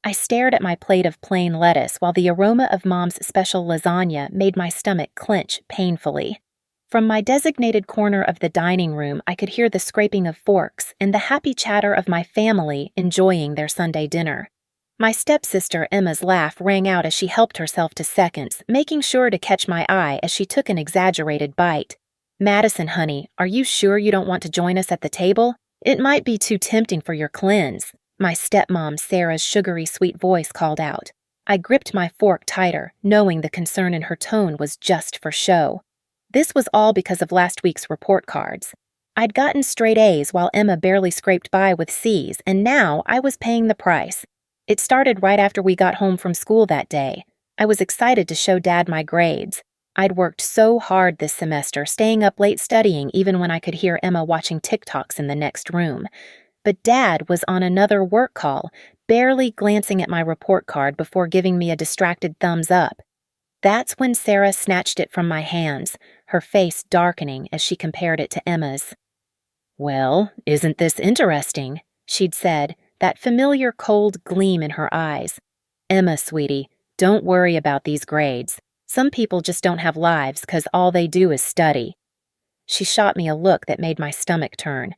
I stared at my plate of plain lettuce while the aroma of Mom's special lasagna made my stomach clench painfully. From my designated corner of the dining room, I could hear the scraping of forks and the happy chatter of my family enjoying their Sunday dinner. My stepsister Emma's laugh rang out as she helped herself to seconds, making sure to catch my eye as she took an exaggerated bite. "Madison, honey, are you sure you don't want to join us at the table? It might be too tempting for your cleanse," my stepmom Sarah's sugary sweet voice called out. I gripped my fork tighter, knowing the concern in her tone was just for show. This was all because of last week's report cards. I'd gotten straight A's while Emma barely scraped by with C's, and now I was paying the price. It started right after we got home from school that day. I was excited to show Dad my grades. I'd worked so hard this semester, staying up late studying even when I could hear Emma watching TikToks in the next room. But Dad was on another work call, barely glancing at my report card before giving me a distracted thumbs up. That's when Sarah snatched it from my hands, her face darkening as she compared it to Emma's. "Well, isn't this interesting?" she'd said, that familiar cold gleam in her eyes. "Emma, sweetie, don't worry about these grades. Some people just don't have lives 'cause all they do is study." She shot me a look that made my stomach turn.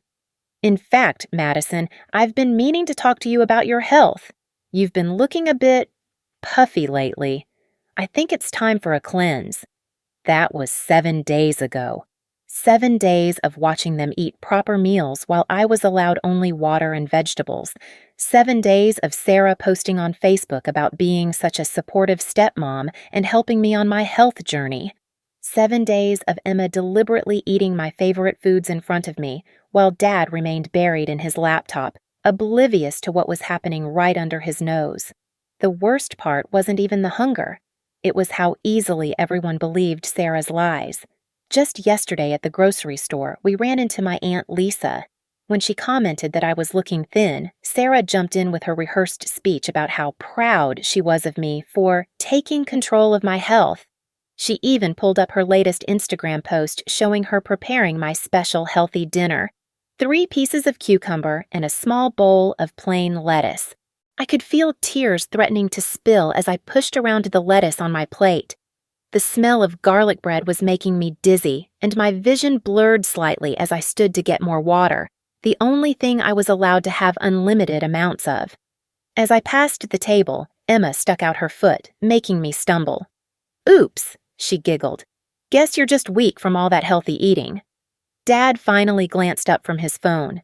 "In fact, Madison, I've been meaning to talk to you about your health. You've been looking a bit puffy lately. I think it's time for a cleanse." That was 7 days ago. 7 days of watching them eat proper meals while I was allowed only water and vegetables. 7 days of Sarah posting on Facebook about being such a supportive stepmom and helping me on my health journey. 7 days of Emma deliberately eating my favorite foods in front of me while Dad remained buried in his laptop, oblivious to what was happening right under his nose. The worst part wasn't even the hunger. It was how easily everyone believed Sarah's lies. Just yesterday at the grocery store, we ran into my Aunt Lisa. When she commented that I was looking thin, Sarah jumped in with her rehearsed speech about how proud she was of me for taking control of my health. She even pulled up her latest Instagram post showing her preparing my special healthy dinner: 3 pieces of cucumber and a small bowl of plain lettuce. I could feel tears threatening to spill as I pushed around the lettuce on my plate. The smell of garlic bread was making me dizzy, and my vision blurred slightly as I stood to get more water, the only thing I was allowed to have unlimited amounts of. As I passed the table, Emma stuck out her foot, making me stumble. "Oops," she giggled. "Guess you're just weak from all that healthy eating." Dad finally glanced up from his phone.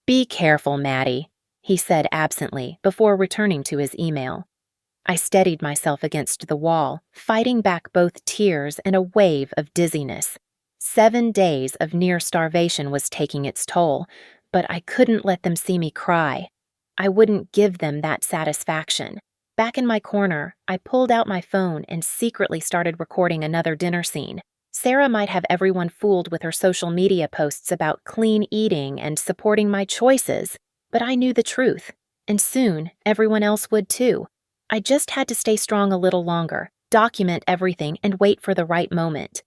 "Be careful, Maddie," he said absently before returning to his email. I steadied myself against the wall, fighting back both tears and a wave of dizziness. 7 days of near starvation was taking its toll, but I couldn't let them see me cry. I wouldn't give them that satisfaction. Back in my corner, I pulled out my phone and secretly started recording another dinner scene. Sarah might have everyone fooled with her social media posts about clean eating and supporting my choices, but I knew the truth, and soon everyone else would too. I just had to stay strong a little longer, document everything, and wait for the right moment.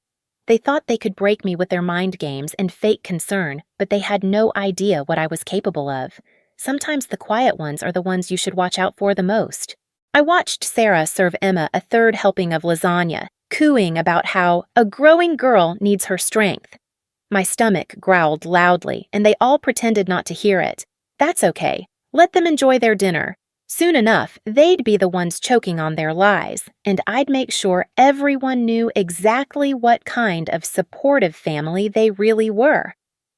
They thought they could break me with their mind games and fake concern, but they had no idea what I was capable of. Sometimes the quiet ones are the ones you should watch out for the most. I watched Sarah serve Emma a 3rd helping of lasagna, cooing about how a growing girl needs her strength. My stomach growled loudly, and they all pretended not to hear it. That's okay. Let them enjoy their dinner. Soon enough, they'd be the ones choking on their lies, and I'd make sure everyone knew exactly what kind of supportive family they really were.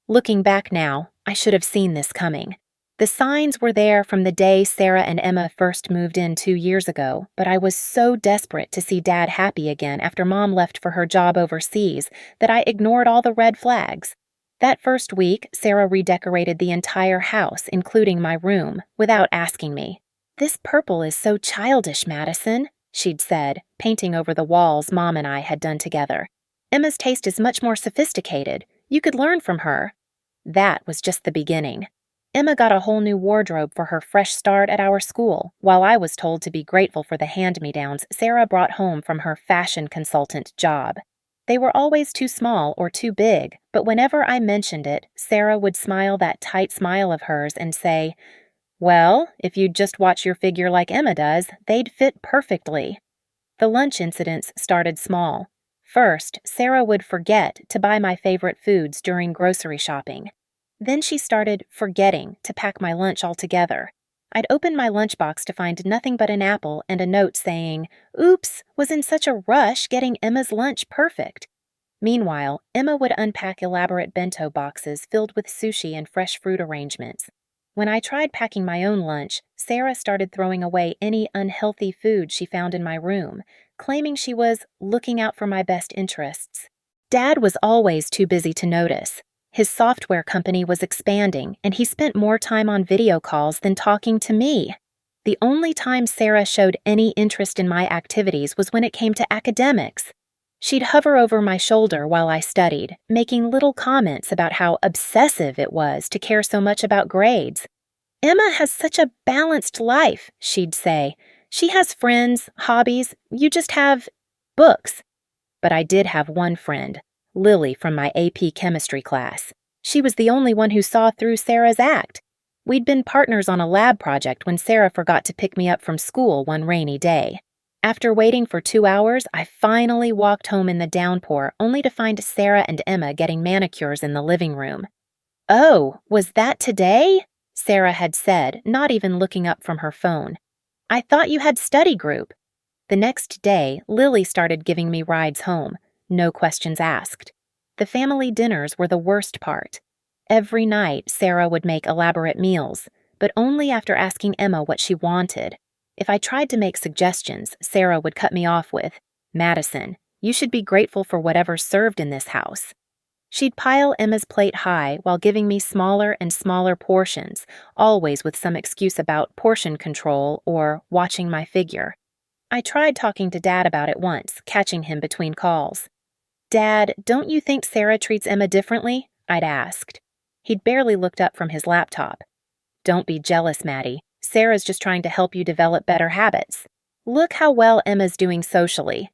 Looking back now, I should have seen this coming. The signs were there from the day Sarah and Emma first moved in 2 years ago, but I was so desperate to see Dad happy again after Mom left for her job overseas that I ignored all the red flags. That first week, Sarah redecorated the entire house, including my room, without asking me. "This purple is so childish, Madison," she'd said, painting over the walls Mom and I had done together. "Emma's taste is much more sophisticated. You could learn from her." That was just the beginning. Emma got a whole new wardrobe for her fresh start at our school, while I was told to be grateful for the hand-me-downs Sarah brought home from her fashion consultant job. They were always too small or too big, but whenever I mentioned it, Sarah would smile that tight smile of hers and say, Well, if you'd just watch your figure like Emma does, they'd fit perfectly. The lunch incidents started small. First, Sarah would forget to buy my favorite foods during grocery shopping. Then she started forgetting to pack my lunch altogether. I'd open my lunchbox to find nothing but an apple and a note saying, "Oops, was in such a rush getting Emma's lunch perfect." Meanwhile, Emma would unpack elaborate bento boxes filled with sushi and fresh fruit arrangements. When I tried packing my own lunch, Sarah started throwing away any unhealthy food she found in my room, claiming she was looking out for my best interests. Dad was always too busy to notice. His software company was expanding, and he spent more time on video calls than talking to me. The only time Sarah showed any interest in my activities was when it came to academics. She'd hover over my shoulder while I studied, making little comments about how obsessive it was to care so much about grades. "Emma has such a balanced life," she'd say. "She has friends, hobbies, you just have books." But I did have one friend, Lily from my AP chemistry class. She was the only one who saw through Sarah's act. We'd been partners on a lab project when Sarah forgot to pick me up from school one rainy day. After waiting for 2 hours, I finally walked home in the downpour, only to find Sarah and Emma getting manicures in the living room. "Oh, was that today?" Sarah had said, not even looking up from her phone. "I thought you had study group." The next day, Lily started giving me rides home, no questions asked. The family dinners were the worst part. Every night, Sarah would make elaborate meals, but only after asking Emma what she wanted. If I tried to make suggestions, Sarah would cut me off with, "Madison, you should be grateful for whatever's served in this house." She'd pile Emma's plate high while giving me smaller and smaller portions, always with some excuse about portion control or watching my figure. I tried talking to Dad about it once, catching him between calls. "Dad, don't you think Sarah treats Emma differently?" I'd asked. He'd barely looked up from his laptop. "Don't be jealous, Maddie. Sarah's just trying to help you develop better habits. Look how well Emma's doing socially."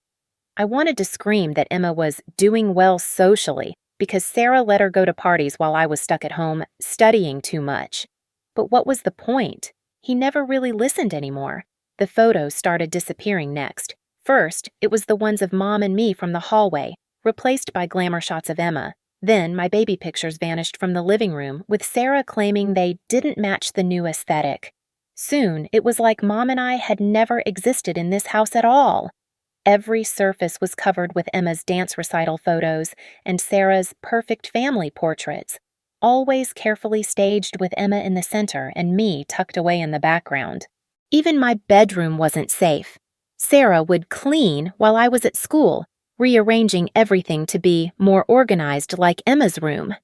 I wanted to scream that Emma was doing well socially because Sarah let her go to parties while I was stuck at home studying too much. But what was the point? He never really listened anymore. The photos started disappearing next. First, it was the ones of Mom and me from the hallway, replaced by glamour shots of Emma. Then my baby pictures vanished from the living room, with Sarah claiming they didn't match the new aesthetic. Soon, it was like Mom and I had never existed in this house at all. Every surface was covered with Emma's dance recital photos and Sarah's perfect family portraits, always carefully staged with Emma in the center and me tucked away in the background. Even my bedroom wasn't safe. Sarah would clean while I was at school, rearranging everything to be more organized like Emma's room.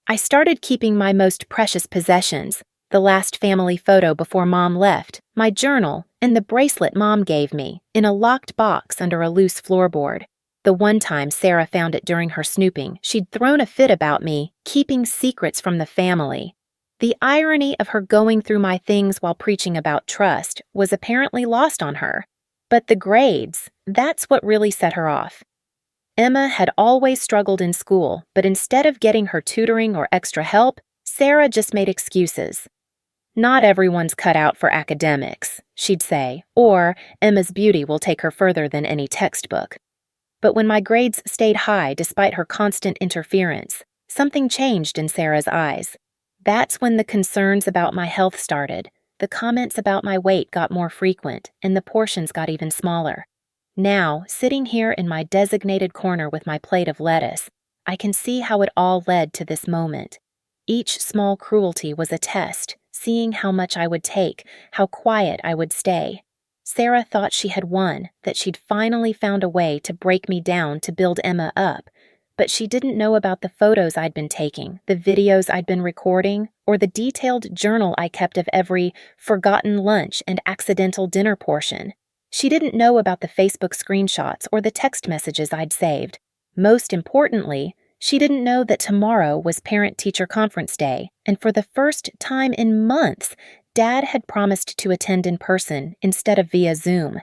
I started keeping my most precious possessions, the last family photo before Mom left, my journal, and the bracelet Mom gave me, in a locked box under a loose floorboard. The one time Sarah found it during her snooping, she'd thrown a fit about me, keeping secrets from the family. The irony of her going through my things while preaching about trust was apparently lost on her. But the grades, that's what really set her off. Emma had always struggled in school, but instead of getting her tutoring or extra help, Sarah just made excuses. "Not everyone's cut out for academics," she'd say, or "Emma's beauty will take her further than any textbook." But when my grades stayed high despite her constant interference, something changed in Sarah's eyes. That's when the concerns about my health started. The comments about my weight got more frequent, and the portions got even smaller. Now, sitting here in my designated corner with my plate of lettuce, I can see how it all led to this moment. Each small cruelty was a test, seeing how much I would take, how quiet I would stay. Sarah thought she had won, that she'd finally found a way to break me down to build Emma up, but she didn't know about the photos I'd been taking, the videos I'd been recording, or the detailed journal I kept of every forgotten lunch and accidental dinner portion. She didn't know about the Facebook screenshots or the text messages I'd saved. Most importantly, she didn't know that tomorrow was parent-teacher conference day, and for the first time in months, Dad had promised to attend in person instead of via Zoom.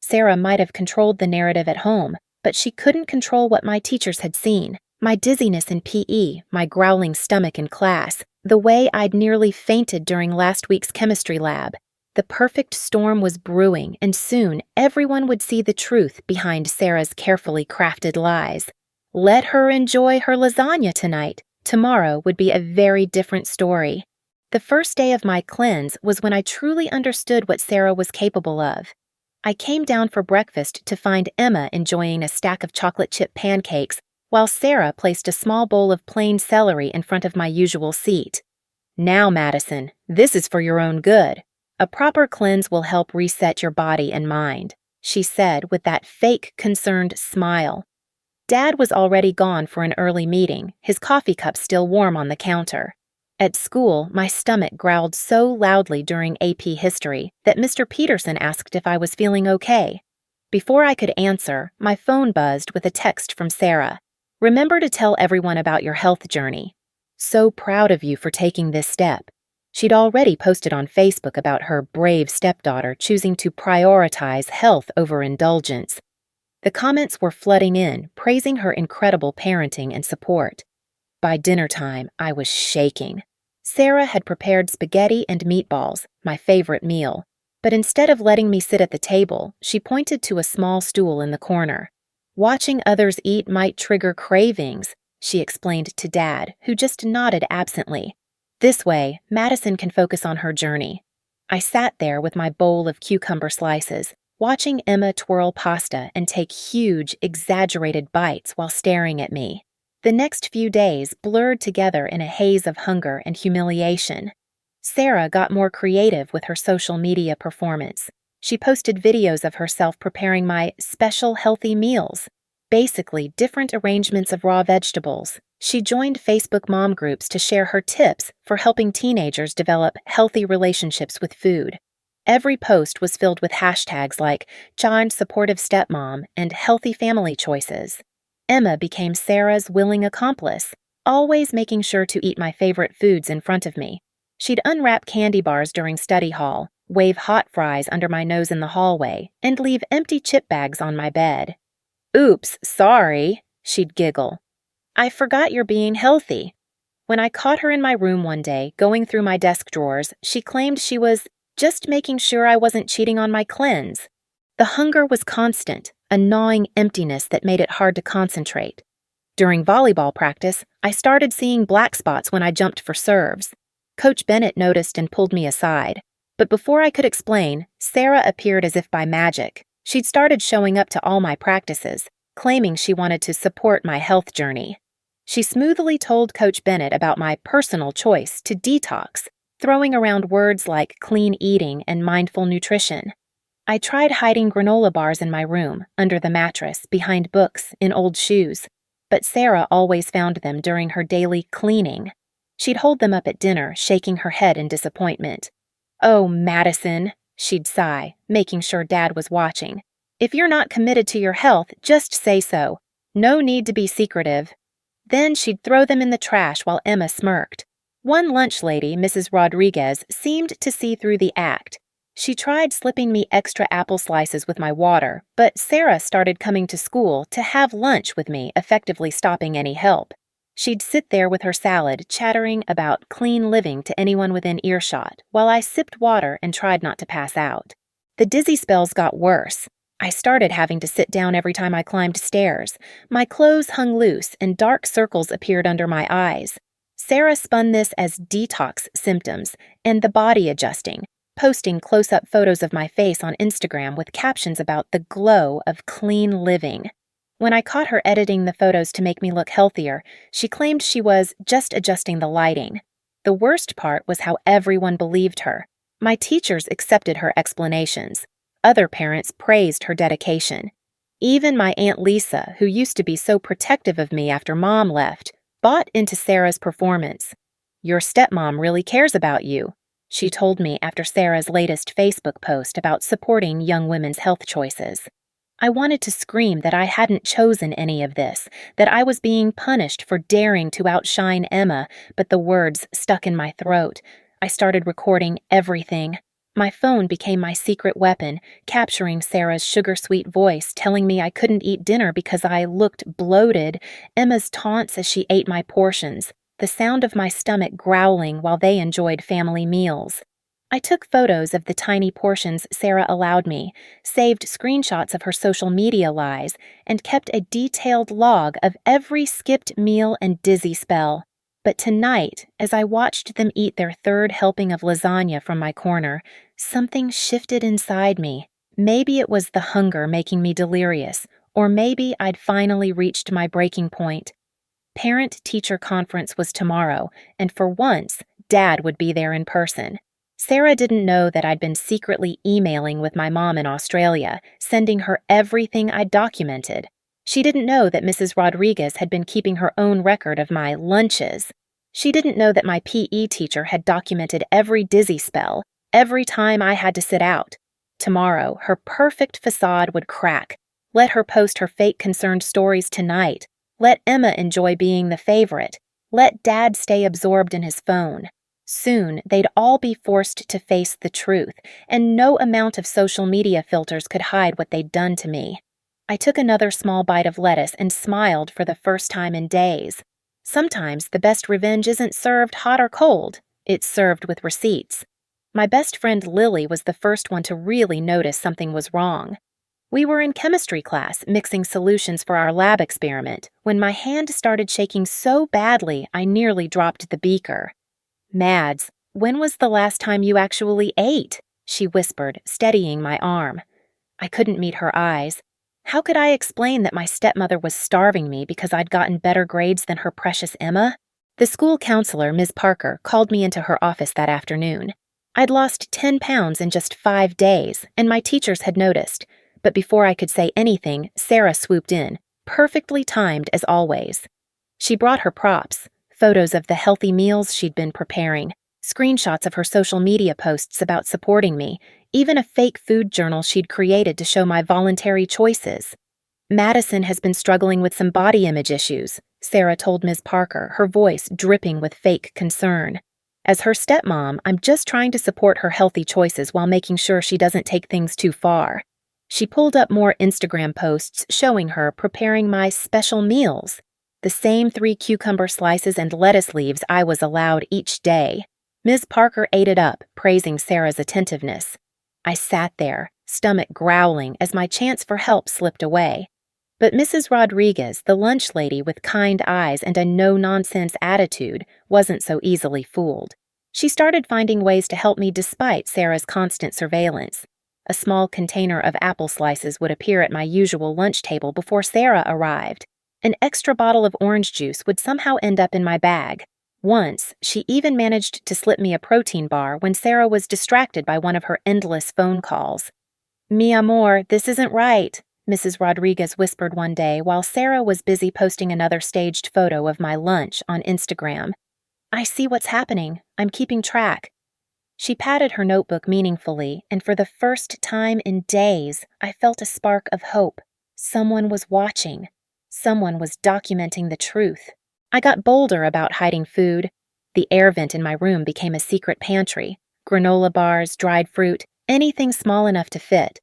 Sarah might have controlled the narrative at home, but she couldn't control what my teachers had seen. My dizziness in PE, my growling stomach in class, the way I'd nearly fainted during last week's chemistry lab. The perfect storm was brewing, and soon everyone would see the truth behind Sarah's carefully crafted lies. Let her enjoy her lasagna tonight. Tomorrow would be a very different story. The first day of my cleanse was when I truly understood what Sarah was capable of. I came down for breakfast to find Emma enjoying a stack of chocolate chip pancakes, while Sarah placed a small bowl of plain celery in front of my usual seat. "Now, Madison, this is for your own good. A proper cleanse will help reset your body and mind," she said with that fake, concerned smile. Dad was already gone for an early meeting, his coffee cup still warm on the counter. At school, my stomach growled so loudly during AP History that Mr. Peterson asked if I was feeling okay. Before I could answer, my phone buzzed with a text from Sarah. "Remember to tell everyone about your health journey. So proud of you for taking this step." She'd already posted on Facebook about her brave stepdaughter choosing to prioritize health over indulgence. The comments were flooding in, praising her incredible parenting and support. By dinner time, I was shaking. Sarah had prepared spaghetti and meatballs, my favorite meal, but instead of letting me sit at the table, she pointed to a small stool in the corner. "Watching others eat might trigger cravings," she explained to Dad, who just nodded absently. "This way, Madison can focus on her journey." I sat there with my bowl of cucumber slices, watching Emma twirl pasta and take huge, exaggerated bites while staring at me. The next few days blurred together in a haze of hunger and humiliation. Sarah got more creative with her social media performance. She posted videos of herself preparing my special healthy meals, basically different arrangements of raw vegetables. She joined Facebook mom groups to share her tips for helping teenagers develop healthy relationships with food. Every post was filled with hashtags like "Child Supportive Stepmom" and "Healthy Family Choices." Emma became Sarah's willing accomplice, always making sure to eat my favorite foods in front of me. She'd unwrap candy bars during study hall, wave hot fries under my nose in the hallway, and leave empty chip bags on my bed. "Oops, sorry," she'd giggle. "I forgot you're being healthy." When I caught her in my room one day, going through my desk drawers, she claimed she was just making sure I wasn't cheating on my cleanse. The hunger was constant, a gnawing emptiness that made it hard to concentrate. During volleyball practice, I started seeing black spots when I jumped for serves. Coach Bennett noticed and pulled me aside. But before I could explain, Sarah appeared as if by magic. She'd started showing up to all my practices, claiming she wanted to support my health journey. She smoothly told Coach Bennett about my personal choice to detox, throwing around words like clean eating and mindful nutrition. I tried hiding granola bars in my room, under the mattress, behind books, in old shoes, but Sarah always found them during her daily cleaning. She'd hold them up at dinner, shaking her head in disappointment. "Oh, Madison," she'd sigh, making sure Dad was watching. "If you're not committed to your health, just say so. No need to be secretive." Then she'd throw them in the trash while Emma smirked. One lunch lady, Mrs. Rodriguez, seemed to see through the act. She tried slipping me extra apple slices with my water, but Sarah started coming to school to have lunch with me, effectively stopping any help. She'd sit there with her salad, chattering about clean living to anyone within earshot, while I sipped water and tried not to pass out. The dizzy spells got worse. I started having to sit down every time I climbed stairs. My clothes hung loose, and dark circles appeared under my eyes. Sarah spun this as detox symptoms and the body adjusting, posting close-up photos of my face on Instagram with captions about the glow of clean living. When I caught her editing the photos to make me look healthier, she claimed she was just adjusting the lighting. The worst part was how everyone believed her. My teachers accepted her explanations. Other parents praised her dedication. Even my Aunt Lisa, who used to be so protective of me after Mom left, bought into Sarah's performance. "Your stepmom really cares about you," she told me after Sarah's latest Facebook post about supporting young women's health choices. I wanted to scream that I hadn't chosen any of this, that I was being punished for daring to outshine Emma, but the words stuck in my throat. I started recording everything. My phone became my secret weapon, capturing Sarah's sugar-sweet voice telling me I couldn't eat dinner because I looked bloated, Emma's taunts as she ate my portions, the sound of my stomach growling while they enjoyed family meals. I took photos of the tiny portions Sarah allowed me, saved screenshots of her social media lies, and kept a detailed log of every skipped meal and dizzy spell. But tonight, as I watched them eat their third helping of lasagna from my corner, something shifted inside me. Maybe it was the hunger making me delirious, or maybe I'd finally reached my breaking point. Parent-teacher conference was tomorrow, and for once, Dad would be there in person. Sarah didn't know that I'd been secretly emailing with my mom in Australia, sending her everything I'd documented. She didn't know that Mrs. Rodriguez had been keeping her own record of my lunches. She didn't know that my PE teacher had documented every dizzy spell, every time I had to sit out. Tomorrow, her perfect facade would crack. Let her post her fake concerned stories tonight. Let Emma enjoy being the favorite. Let Dad stay absorbed in his phone. Soon, they'd all be forced to face the truth, and no amount of social media filters could hide what they'd done to me. I took another small bite of lettuce and smiled for the first time in days. Sometimes the best revenge isn't served hot or cold, it's served with receipts. My best friend Lily was the first one to really notice something was wrong. We were in chemistry class mixing solutions for our lab experiment when my hand started shaking so badly I nearly dropped the beaker. "Mads, when was the last time you actually ate?" she whispered, steadying my arm. I couldn't meet her eyes. How could I explain that my stepmother was starving me because I'd gotten better grades than her precious Emma? The school counselor, Ms. Parker, called me into her office that afternoon. I'd lost 10 pounds in just 5 days, and my teachers had noticed. But before I could say anything, Sarah swooped in, perfectly timed as always. She brought her props, photos of the healthy meals she'd been preparing, screenshots of her social media posts about supporting me, even a fake food journal she'd created to show my voluntary choices. "Madison has been struggling with some body image issues," Sarah told Ms. Parker, her voice dripping with fake concern. "As her stepmom, I'm just trying to support her healthy choices while making sure she doesn't take things too far." She pulled up more Instagram posts showing her preparing my special meals, the same 3 cucumber slices and lettuce leaves I was allowed each day. Ms. Parker ate it up, praising Sarah's attentiveness. I sat there, stomach growling, as my chance for help slipped away. But Mrs. Rodriguez, the lunch lady with kind eyes and a no-nonsense attitude, wasn't so easily fooled. She started finding ways to help me despite Sarah's constant surveillance. A small container of apple slices would appear at my usual lunch table before Sarah arrived. An extra bottle of orange juice would somehow end up in my bag. Once, she even managed to slip me a protein bar when Sarah was distracted by one of her endless phone calls. "Mi amor, this isn't right," Mrs. Rodriguez whispered one day while Sarah was busy posting another staged photo of my lunch on Instagram. "I see what's happening. I'm keeping track." She patted her notebook meaningfully, and for the first time in days, I felt a spark of hope. Someone was watching. Someone was documenting the truth. I got bolder about hiding food. The air vent in my room became a secret pantry. Granola bars, dried fruit, anything small enough to fit.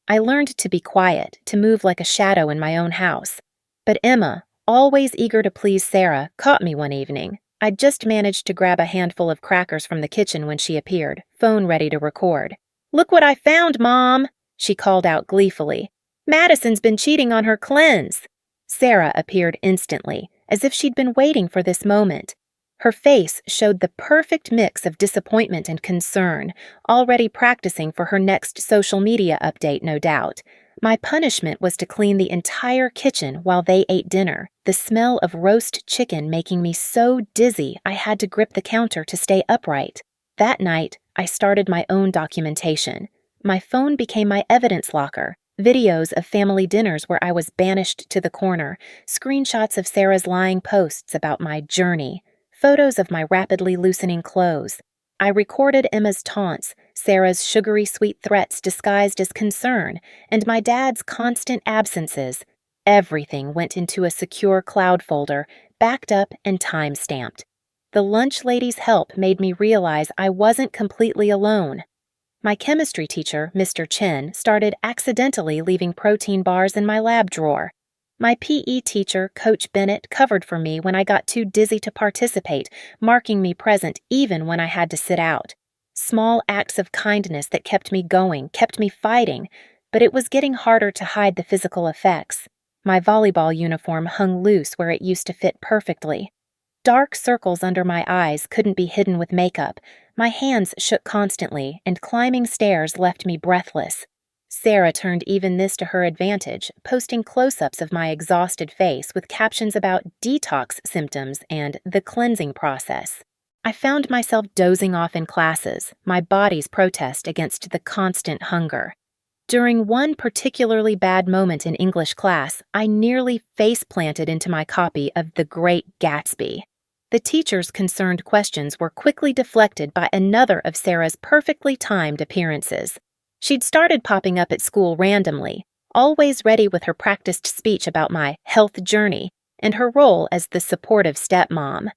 I learned to be quiet, to move like a shadow in my own house. But Emma, always eager to please Sarah, caught me one evening. I'd just managed to grab a handful of crackers from the kitchen when she appeared, phone ready to record. "Look what I found, Mom!" she called out gleefully. "Madison's been cheating on her cleanse." Sarah appeared instantly, as if she'd been waiting for this moment. Her face showed the perfect mix of disappointment and concern, already practicing for her next social media update, no doubt. My punishment was to clean the entire kitchen while they ate dinner, the smell of roast chicken making me so dizzy I had to grip the counter to stay upright. That night, I started my own documentation. My phone became my evidence locker. Videos of family dinners where I was banished to the corner, screenshots of Sarah's lying posts about my journey, photos of my rapidly loosening clothes. I recorded Emma's taunts, Sarah's sugary sweet threats disguised as concern, and my dad's constant absences. Everything went into a secure cloud folder, backed up and time-stamped. The lunch lady's help made me realize I wasn't completely alone. My chemistry teacher, Mr. Chen, started accidentally leaving protein bars in my lab drawer. My PE teacher, Coach Bennett, covered for me when I got too dizzy to participate, marking me present even when I had to sit out. Small acts of kindness that kept me going, kept me fighting, but it was getting harder to hide the physical effects. My volleyball uniform hung loose where it used to fit perfectly. Dark circles under my eyes couldn't be hidden with makeup. My hands shook constantly, and climbing stairs left me breathless. Sarah turned even this to her advantage, posting close-ups of my exhausted face with captions about detox symptoms and the cleansing process. I found myself dozing off in classes, my body's protest against the constant hunger. During one particularly bad moment in English class, I nearly face-planted into my copy of The Great Gatsby. The teacher's concerned questions were quickly deflected by another of Sarah's perfectly timed appearances. She'd started popping up at school randomly, always ready with her practiced speech about my health journey and her role as the supportive stepmom.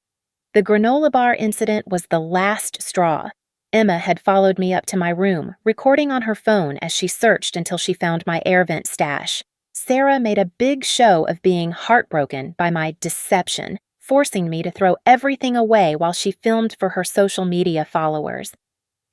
The granola bar incident was the last straw. Emma had followed me up to my room, recording on her phone as she searched until she found my air vent stash. Sarah made a big show of being heartbroken by my deception, forcing me to throw everything away while she filmed for her social media followers.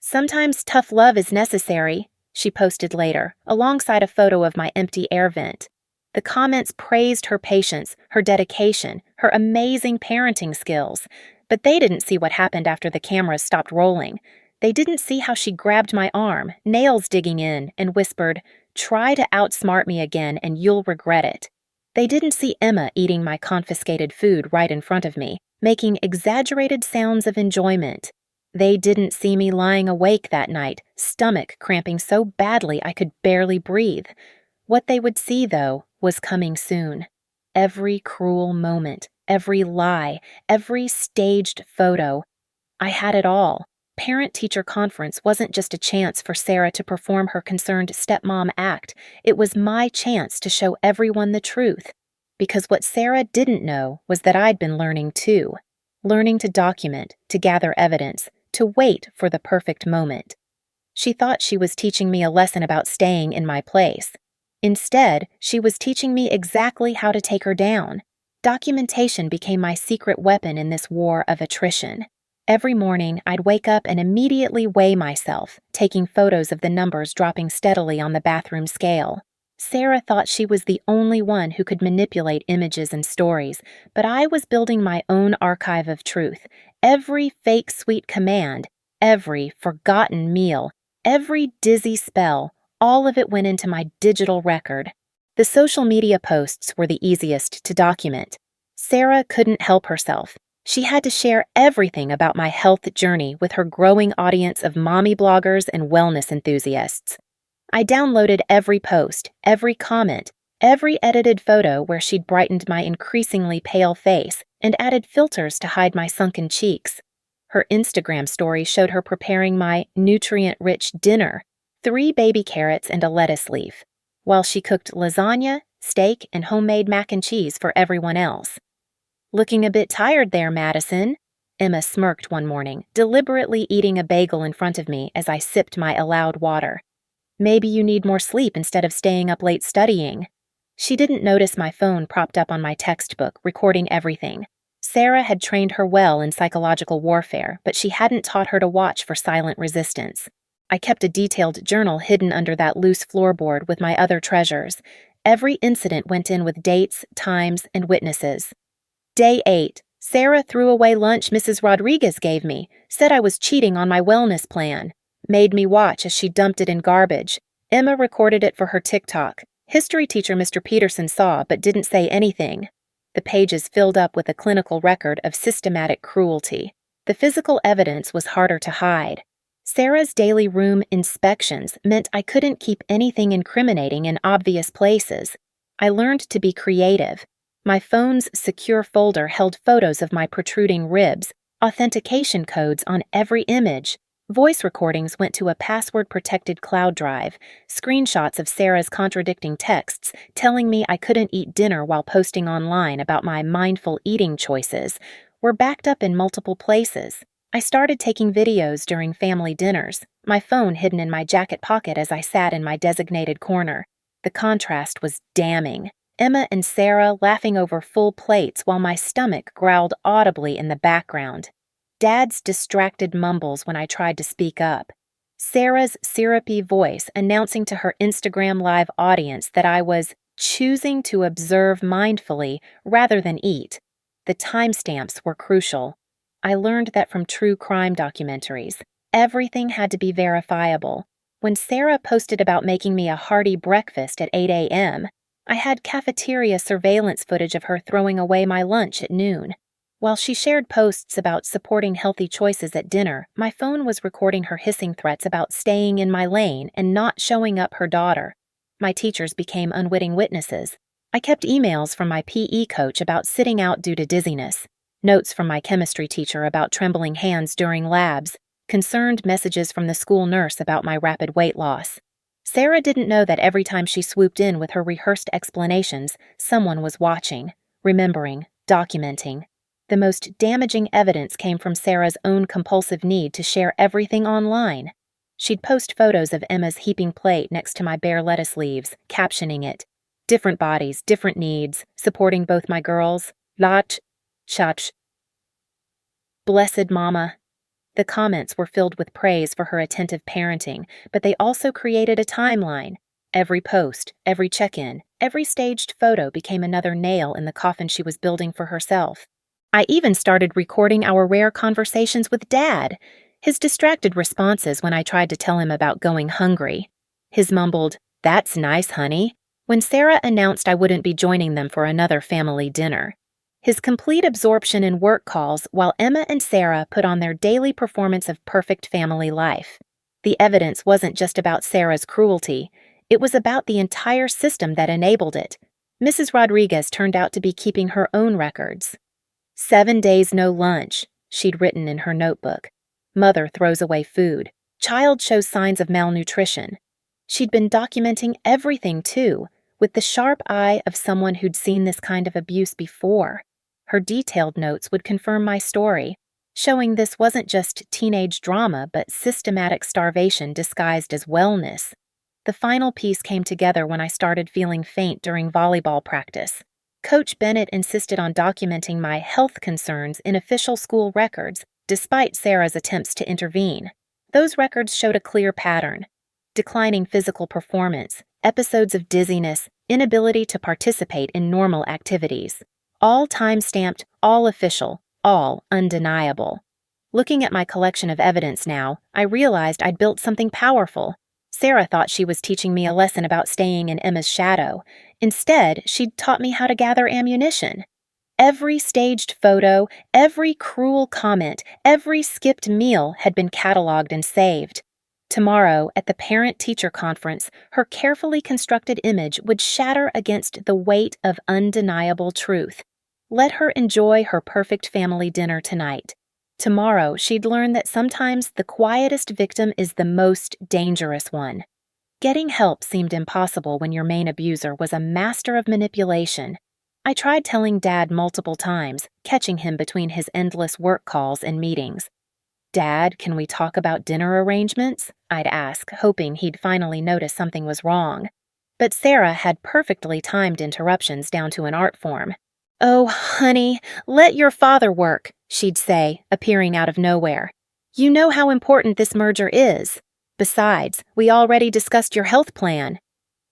"Sometimes tough love is necessary," she posted later, alongside a photo of my empty air vent. The comments praised her patience, her dedication, her amazing parenting skills, but they didn't see what happened after the cameras stopped rolling. They didn't see how she grabbed my arm, nails digging in, and whispered, "Try to outsmart me again and you'll regret it." They didn't see Emma eating my confiscated food right in front of me, making exaggerated sounds of enjoyment. They didn't see me lying awake that night, stomach cramping so badly I could barely breathe. What they would see, though, was coming soon. Every cruel moment, every lie, every staged photo. I had it all. Parent-teacher conference wasn't just a chance for Sarah to perform her concerned stepmom act. It was my chance to show everyone the truth. Because what Sarah didn't know was that I'd been learning too. Learning to document, to gather evidence, to wait for the perfect moment. She thought she was teaching me a lesson about staying in my place. Instead, she was teaching me exactly how to take her down. Documentation became my secret weapon in this war of attrition. Every morning, I'd wake up and immediately weigh myself, taking photos of the numbers dropping steadily on the bathroom scale. Sarah thought she was the only one who could manipulate images and stories, but I was building my own archive of truth. Every fake sweet command, every forgotten meal, every dizzy spell, all of it went into my digital record. The social media posts were the easiest to document. Sarah couldn't help herself. She had to share everything about my health journey with her growing audience of mommy bloggers and wellness enthusiasts. I downloaded every post, every comment, every edited photo where she'd brightened my increasingly pale face and added filters to hide my sunken cheeks. Her Instagram story showed her preparing my nutrient-rich dinner, 3 baby carrots and a lettuce leaf, while she cooked lasagna, steak, and homemade mac and cheese for everyone else. "Looking a bit tired there, Madison," Emma smirked one morning, deliberately eating a bagel in front of me as I sipped my allowed water. "Maybe you need more sleep instead of staying up late studying." She didn't notice my phone propped up on my textbook, recording everything. Sarah had trained her well in psychological warfare, but she hadn't taught her to watch for silent resistance. I kept a detailed journal hidden under that loose floorboard with my other treasures. Every incident went in with dates, times, and witnesses. Day 8. Sarah threw away lunch Mrs. Rodriguez gave me, said I was cheating on my wellness plan, made me watch as she dumped it in garbage. Emma recorded it for her TikTok. History teacher Mr. Peterson saw but didn't say anything. The pages filled up with a clinical record of systematic cruelty. The physical evidence was harder to hide. Sarah's daily room inspections meant I couldn't keep anything incriminating in obvious places. I learned to be creative. My phone's secure folder held photos of my protruding ribs, authentication codes on every image. Voice recordings went to a password-protected cloud drive. Screenshots of Sarah's contradicting texts telling me I couldn't eat dinner while posting online about my mindful eating choices were backed up in multiple places. I started taking videos during family dinners, my phone hidden in my jacket pocket as I sat in my designated corner. The contrast was damning. Emma and Sarah laughing over full plates while my stomach growled audibly in the background. Dad's distracted mumbles when I tried to speak up. Sarah's syrupy voice announcing to her Instagram Live audience that I was choosing to observe mindfully rather than eat. The timestamps were crucial. I learned that from true crime documentaries. Everything had to be verifiable. When Sarah posted about making me a hearty breakfast at 8 a.m., I had cafeteria surveillance footage of her throwing away my lunch at noon. While she shared posts about supporting healthy choices at dinner, my phone was recording her hissing threats about staying in my lane and not showing up her daughter. My teachers became unwitting witnesses. I kept emails from my PE coach about sitting out due to dizziness, notes from my chemistry teacher about trembling hands during labs, concerned messages from the school nurse about my rapid weight loss. Sarah didn't know that every time she swooped in with her rehearsed explanations, someone was watching, remembering, documenting. The most damaging evidence came from Sarah's own compulsive need to share everything online. She'd post photos of Emma's heaping plate next to my bare lettuce leaves, captioning it, "Different bodies, different needs, supporting both my girls. Lach, chach. Blessed mama." The comments were filled with praise for her attentive parenting, but they also created a timeline. Every post, every check-in, every staged photo became another nail in the coffin she was building for herself. I even started recording our rare conversations with Dad, his distracted responses when I tried to tell him about going hungry. His mumbled, "That's nice, honey," when Sarah announced I wouldn't be joining them for another family dinner. His complete absorption in work calls while Emma and Sarah put on their daily performance of perfect family life. The evidence wasn't just about Sarah's cruelty, it was about the entire system that enabled it. Mrs. Rodriguez turned out to be keeping her own records. 7 days no lunch, she'd written in her notebook. Mother throws away food. Child shows signs of malnutrition. She'd been documenting everything, too, with the sharp eye of someone who'd seen this kind of abuse before. Her detailed notes would confirm my story, showing this wasn't just teenage drama but systematic starvation disguised as wellness. The final piece came together when I started feeling faint during volleyball practice. Coach Bennett insisted on documenting my health concerns in official school records, despite Sarah's attempts to intervene. Those records showed a clear pattern: declining physical performance, episodes of dizziness, inability to participate in normal activities. All time-stamped, all official, all undeniable. Looking at my collection of evidence now, I realized I'd built something powerful. Sarah thought she was teaching me a lesson about staying in Emma's shadow. Instead, she'd taught me how to gather ammunition. Every staged photo, every cruel comment, every skipped meal had been cataloged and saved. Tomorrow, at the parent-teacher conference, her carefully constructed image would shatter against the weight of undeniable truth. Let her enjoy her perfect family dinner tonight. Tomorrow, she'd learn that sometimes the quietest victim is the most dangerous one. Getting help seemed impossible when your main abuser was a master of manipulation. I tried telling Dad multiple times, catching him between his endless work calls and meetings. "Dad, can we talk about dinner arrangements?" I'd ask, hoping he'd finally notice something was wrong. But Sarah had perfectly timed interruptions down to an art form. "Oh, honey, let your father work," she'd say, appearing out of nowhere. "You know how important this merger is. Besides, we already discussed your health plan."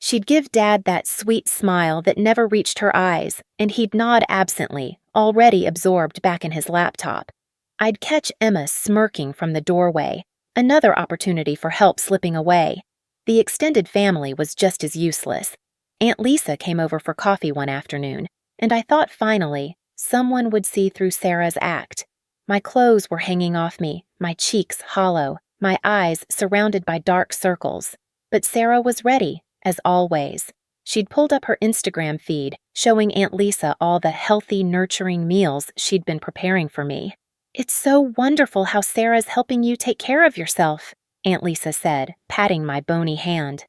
She'd give Dad that sweet smile that never reached her eyes, and he'd nod absently, already absorbed back in his laptop. I'd catch Emma smirking from the doorway, another opportunity for help slipping away. The extended family was just as useless. Aunt Lisa came over for coffee one afternoon, and I thought finally someone would see through Sarah's act. My clothes were hanging off me, my cheeks hollow, my eyes surrounded by dark circles. But Sarah was ready, as always. She'd pulled up her Instagram feed, showing Aunt Lisa all the healthy, nurturing meals she'd been preparing for me. "It's so wonderful how Sarah's helping you take care of yourself," Aunt Lisa said, patting my bony hand.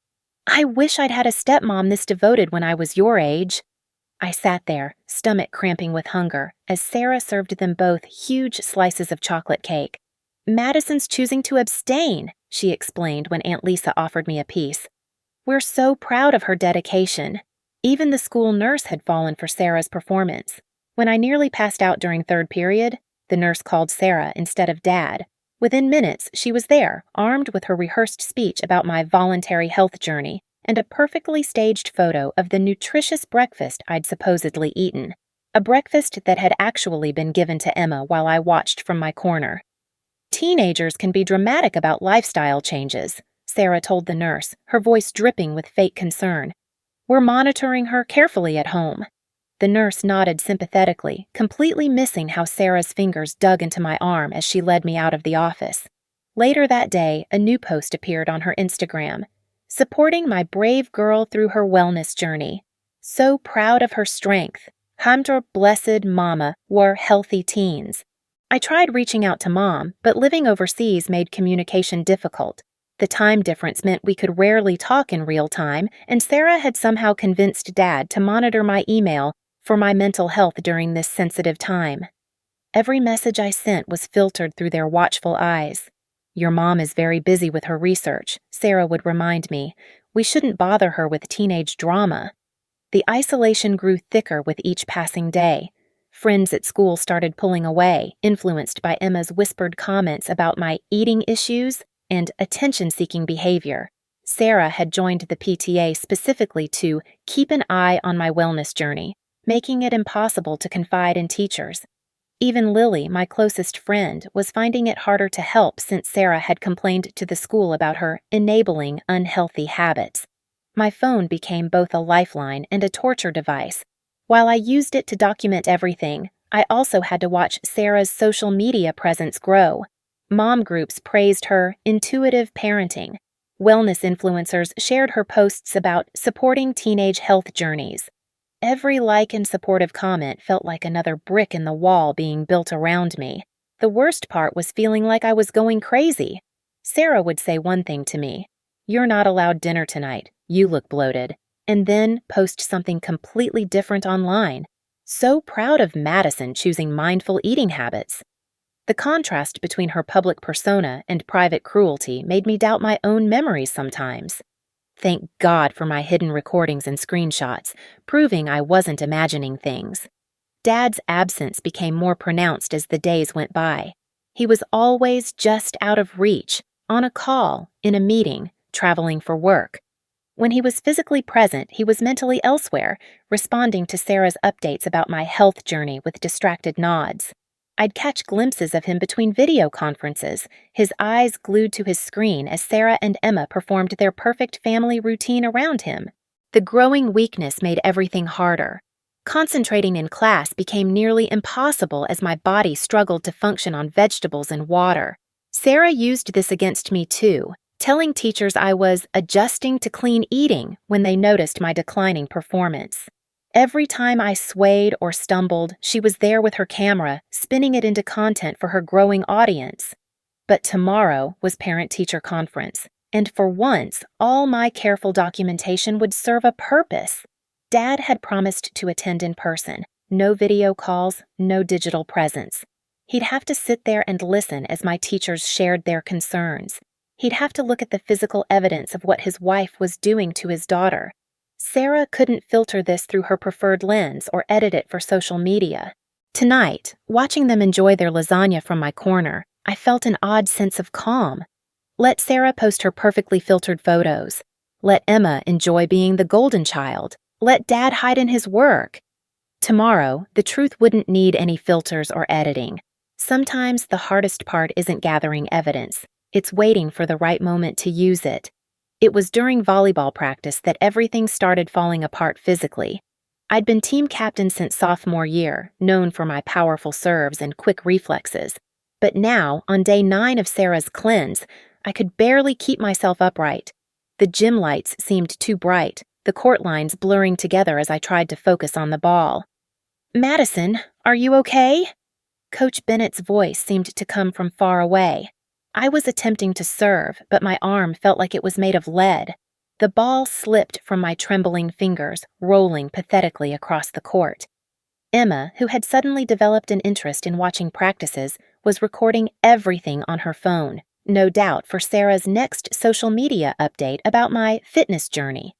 "I wish I'd had a stepmom this devoted when I was your age." I sat there, stomach cramping with hunger, as Sarah served them both huge slices of chocolate cake. "Madison's choosing to abstain," she explained when Aunt Lisa offered me a piece. "We're so proud of her dedication." Even the school nurse had fallen for Sarah's performance. When I nearly passed out during third period, the nurse called Sarah instead of Dad. Within minutes, she was there, armed with her rehearsed speech about my voluntary health journey and a perfectly staged photo of the nutritious breakfast I'd supposedly eaten. A breakfast that had actually been given to Emma while I watched from my corner. Teenagers can be dramatic about lifestyle changes, Sarah told the nurse, her voice dripping with fake concern. We're monitoring her carefully at home. The nurse nodded sympathetically, completely missing how Sarah's fingers dug into my arm as she led me out of the office. Later that day, a new post appeared on her Instagram, supporting my brave girl through her wellness journey. So proud of her strength. Hamdra blessed mama were healthy teens. I tried reaching out to Mom, but living overseas made communication difficult. The time difference meant we could rarely talk in real time, and Sarah had somehow convinced Dad to monitor my email for my mental health during this sensitive time. Every message I sent was filtered through their watchful eyes. Your mom is very busy with her research, Sarah would remind me. We shouldn't bother her with teenage drama. The isolation grew thicker with each passing day. Friends at school started pulling away, influenced by Emma's whispered comments about my eating issues and attention-seeking behavior. Sarah had joined the PTA specifically to keep an eye on my wellness journey, making it impossible to confide in teachers. Even Lily, my closest friend, was finding it harder to help since Sarah had complained to the school about her enabling unhealthy habits. My phone became both a lifeline and a torture device. While I used it to document everything, I also had to watch Sarah's social media presence grow. Mom groups praised her intuitive parenting. Wellness influencers shared her posts about supporting teenage health journeys. Every like and supportive comment felt like another brick in the wall being built around me. The worst part was feeling like I was going crazy. Sarah would say one thing to me, "You're not allowed dinner tonight. You look bloated," and then post something completely different online. So proud of Madison choosing mindful eating habits. The contrast between her public persona and private cruelty made me doubt my own memories sometimes. Thank God for my hidden recordings and screenshots, proving I wasn't imagining things. Dad's absence became more pronounced as the days went by. He was always just out of reach, on a call, in a meeting, traveling for work. When he was physically present, he was mentally elsewhere, responding to Sarah's updates about my health journey with distracted nods. I'd catch glimpses of him between video conferences, his eyes glued to his screen as Sarah and Emma performed their perfect family routine around him. The growing weakness made everything harder. Concentrating in class became nearly impossible as my body struggled to function on vegetables and water. Sarah used this against me too, telling teachers I was adjusting to clean eating when they noticed my declining performance. Every time I swayed or stumbled, she was there with her camera, spinning it into content for her growing audience. But tomorrow was parent-teacher conference, and for once, all my careful documentation would serve a purpose. Dad had promised to attend in person, no video calls, no digital presence. He'd have to sit there and listen as my teachers shared their concerns. He'd have to look at the physical evidence of what his wife was doing to his daughter. Sarah couldn't filter this through her preferred lens or edit it for social media. Tonight, watching them enjoy their lasagna from my corner, I felt an odd sense of calm. Let Sarah post her perfectly filtered photos. Let Emma enjoy being the golden child. Let Dad hide in his work. Tomorrow, the truth wouldn't need any filters or editing. Sometimes the hardest part isn't gathering evidence. It's waiting for the right moment to use it. It was during volleyball practice that everything started falling apart physically. I'd been team captain since sophomore year, known for my powerful serves and quick reflexes. But now, on day 9 of Sarah's cleanse, I could barely keep myself upright. The gym lights seemed too bright, the court lines blurring together as I tried to focus on the ball. "Madison, are you okay?" Coach Bennett's voice seemed to come from far away. I was attempting to serve, but my arm felt like it was made of lead. The ball slipped from my trembling fingers, rolling pathetically across the court. Emma, who had suddenly developed an interest in watching practices, was recording everything on her phone, no doubt for Sarah's next social media update about my fitness journey.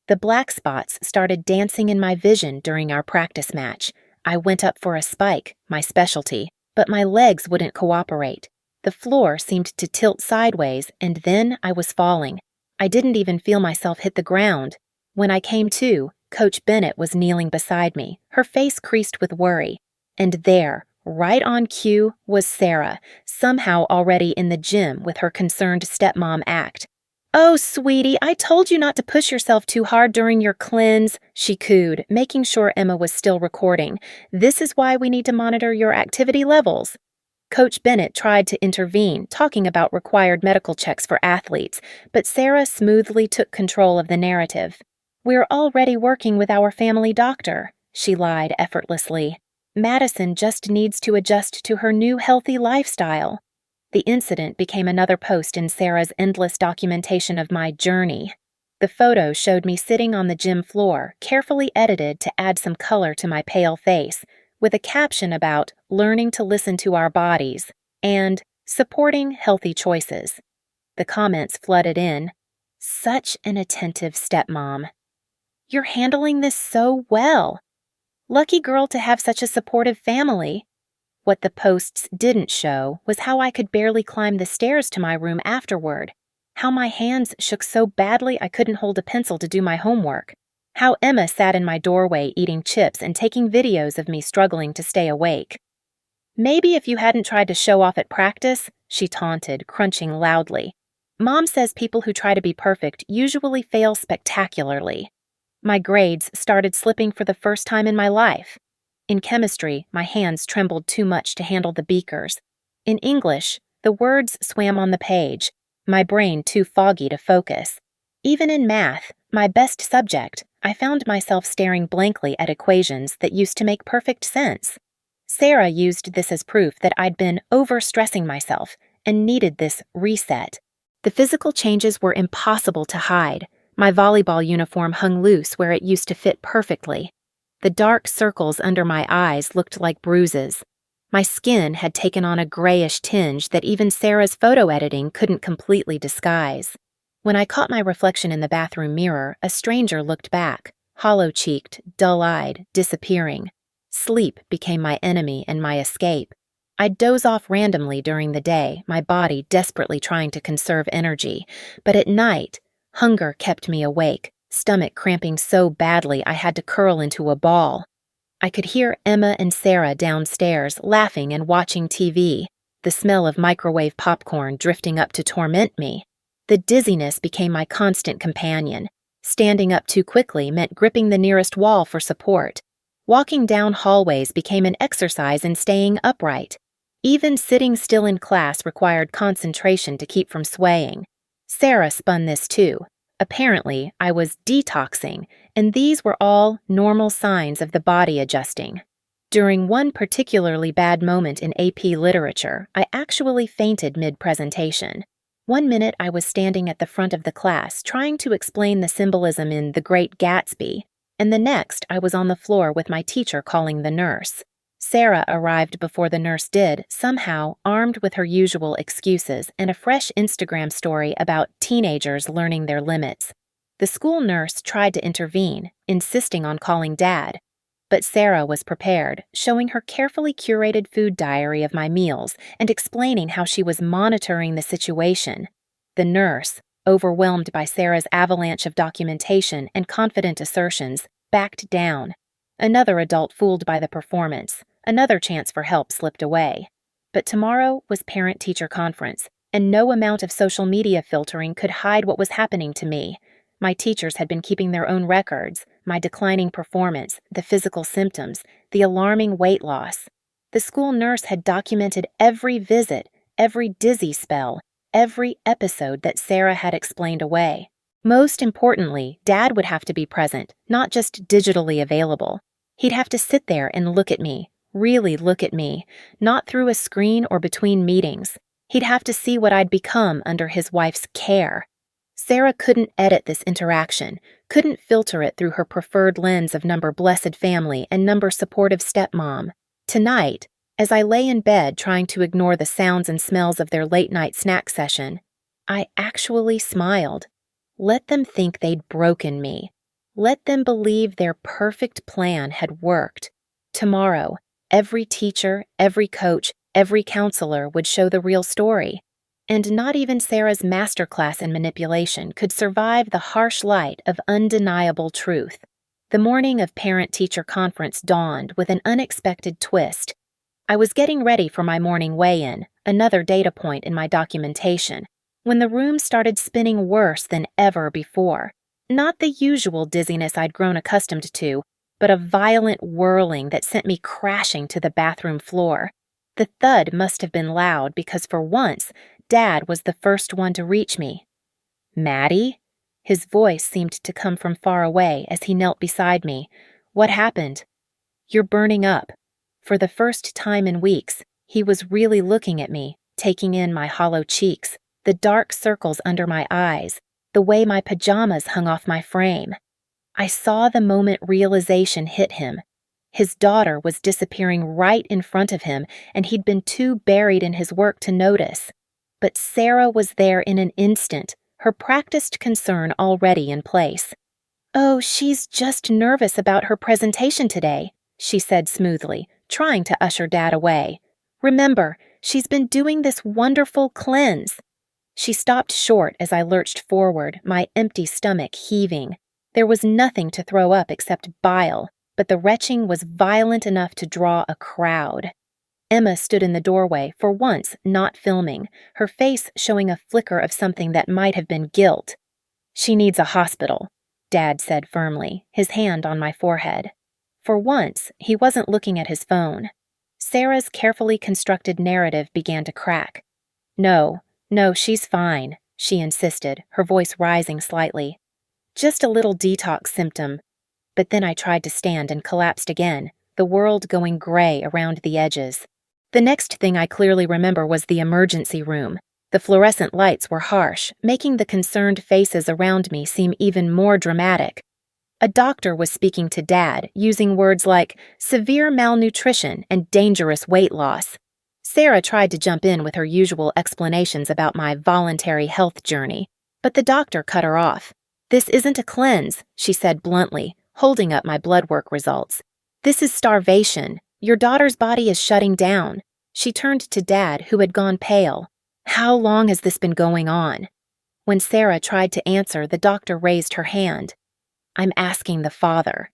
The black spots started dancing in my vision during our practice match. I went up for a spike, my specialty, but my legs wouldn't cooperate. The floor seemed to tilt sideways, and then I was falling. I didn't even feel myself hit the ground. When I came to, Coach Bennett was kneeling beside me, her face creased with worry. And there, right on cue, was Sarah, somehow already in the gym with her concerned stepmom act. "Oh, sweetie, I told you not to push yourself too hard during your cleanse," she cooed, making sure Emma was still recording. "This is why we need to monitor your activity levels." Coach Bennett tried to intervene, talking about required medical checks for athletes, but Sarah smoothly took control of the narrative. "We're already working with our family doctor," she lied effortlessly. "Madison just needs to adjust to her new healthy lifestyle." The incident became another post in Sarah's endless documentation of my journey. The photo showed me sitting on the gym floor, carefully edited to add some color to my pale face, with a caption about learning to listen to our bodies and supporting healthy choices. The comments flooded in. "Such an attentive stepmom. You're handling this so well. Lucky girl to have such a supportive family." What the posts didn't show was how I could barely climb the stairs to my room afterward, how my hands shook so badly I couldn't hold a pencil to do my homework, how Emma sat in my doorway eating chips and taking videos of me struggling to stay awake. "Maybe if you hadn't tried to show off at practice," she taunted, crunching loudly. "Mom says people who try to be perfect usually fail spectacularly." My grades started slipping for the first time in my life. In chemistry, my hands trembled too much to handle the beakers. In English, the words swam on the page, my brain too foggy to focus. Even in math, my best subject, I found myself staring blankly at equations that used to make perfect sense. Sarah used this as proof that I'd been overstressing myself and needed this reset. The physical changes were impossible to hide. My volleyball uniform hung loose where it used to fit perfectly. The dark circles under my eyes looked like bruises. My skin had taken on a grayish tinge that even Sarah's photo editing couldn't completely disguise. When I caught my reflection in the bathroom mirror, a stranger looked back, hollow-cheeked, dull-eyed, disappearing. Sleep became my enemy and my escape. I'd doze off randomly during the day, my body desperately trying to conserve energy, but at night, hunger kept me awake, stomach cramping so badly I had to curl into a ball. I could hear Emma and Sarah downstairs laughing and watching TV, the smell of microwave popcorn drifting up to torment me. The dizziness became my constant companion. Standing up too quickly meant gripping the nearest wall for support. Walking down hallways became an exercise in staying upright. Even sitting still in class required concentration to keep from swaying. Sarah spun this too. Apparently, I was detoxing, and these were all normal signs of the body adjusting. During one particularly bad moment in AP literature, I actually fainted mid-presentation. One minute I was standing at the front of the class trying to explain the symbolism in The Great Gatsby, and the next I was on the floor with my teacher calling the nurse. Sarah arrived before the nurse did, somehow armed with her usual excuses and a fresh Instagram story about teenagers learning their limits. The school nurse tried to intervene, insisting on calling Dad. But Sarah was prepared, showing her carefully curated food diary of my meals and explaining how she was monitoring the situation. The nurse, overwhelmed by Sarah's avalanche of documentation and confident assertions, backed down. Another adult fooled by the performance. Another chance for help slipped away. But tomorrow was parent-teacher conference, and no amount of social media filtering could hide what was happening to me. My teachers had been keeping their own records, my declining performance, the physical symptoms, the alarming weight loss. The school nurse had documented every visit, every dizzy spell, every episode that Sarah had explained away. Most importantly, Dad would have to be present, not just digitally available. He'd have to sit there and look at me, really look at me, not through a screen or between meetings. He'd have to see what I'd become under his wife's care. Sarah couldn't edit this interaction, couldn't filter it through her preferred lens of number blessed family and number supportive stepmom. Tonight, as I lay in bed trying to ignore the sounds and smells of their late-night snack session, I actually smiled. Let them think they'd broken me. Let them believe their perfect plan had worked. Tomorrow, every teacher, every coach, every counselor would show the real story. And not even Sarah's masterclass in manipulation could survive the harsh light of undeniable truth. The morning of parent-teacher conference dawned with an unexpected twist. I was getting ready for my morning weigh-in, another data point in my documentation, when the room started spinning worse than ever before. Not the usual dizziness I'd grown accustomed to, but a violent whirling that sent me crashing to the bathroom floor. The thud must have been loud because for once, Dad was the first one to reach me. "Maddie?" His voice seemed to come from far away as he knelt beside me. "What happened?" "You're burning up." For the first time in weeks, he was really looking at me, taking in my hollow cheeks, the dark circles under my eyes, the way my pajamas hung off my frame. I saw the moment realization hit him. His daughter was disappearing right in front of him, and he'd been too buried in his work to notice. But Sarah was there in an instant, her practiced concern already in place. "Oh, she's just nervous about her presentation today," she said smoothly, trying to usher Dad away. "Remember, she's been doing this wonderful cleanse." She stopped short as I lurched forward, my empty stomach heaving. There was nothing to throw up except bile, but the retching was violent enough to draw a crowd. Emma stood in the doorway, for once not filming, her face showing a flicker of something that might have been guilt. "She needs a hospital," Dad said firmly, his hand on my forehead. For once, he wasn't looking at his phone. Sarah's carefully constructed narrative began to crack. No, she's fine," she insisted, her voice rising slightly. "Just a little detox symptom." But then I tried to stand and collapsed again, the world going gray around the edges. The next thing I clearly remember was the emergency room. The fluorescent lights were harsh, making the concerned faces around me seem even more dramatic. A doctor was speaking to Dad, using words like severe malnutrition and dangerous weight loss. Sarah tried to jump in with her usual explanations about my voluntary health journey, but the doctor cut her off. "This isn't a cleanse," she said bluntly, holding up my blood work results. "This is starvation. Your daughter's body is shutting down." She turned to Dad, who had gone pale. "How long has this been going on?" When Sarah tried to answer, the doctor raised her hand. "I'm asking the father."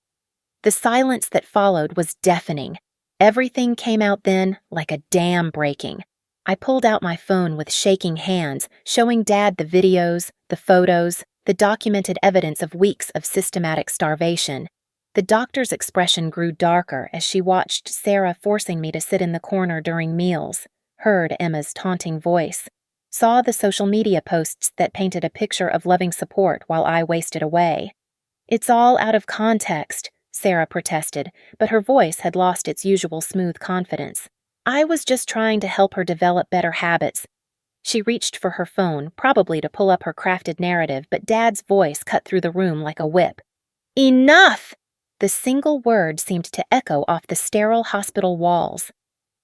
The silence that followed was deafening. Everything came out then like a dam breaking. I pulled out my phone with shaking hands, showing Dad the videos, the photos, the documented evidence of weeks of systematic starvation. The doctor's expression grew darker as she watched Sarah forcing me to sit in the corner during meals, heard Emma's taunting voice, saw the social media posts that painted a picture of loving support while I wasted away. "It's all out of context," Sarah protested, but her voice had lost its usual smooth confidence. "I was just trying to help her develop better habits." She reached for her phone, probably to pull up her crafted narrative, but Dad's voice cut through the room like a whip. "Enough!" The single word seemed to echo off the sterile hospital walls.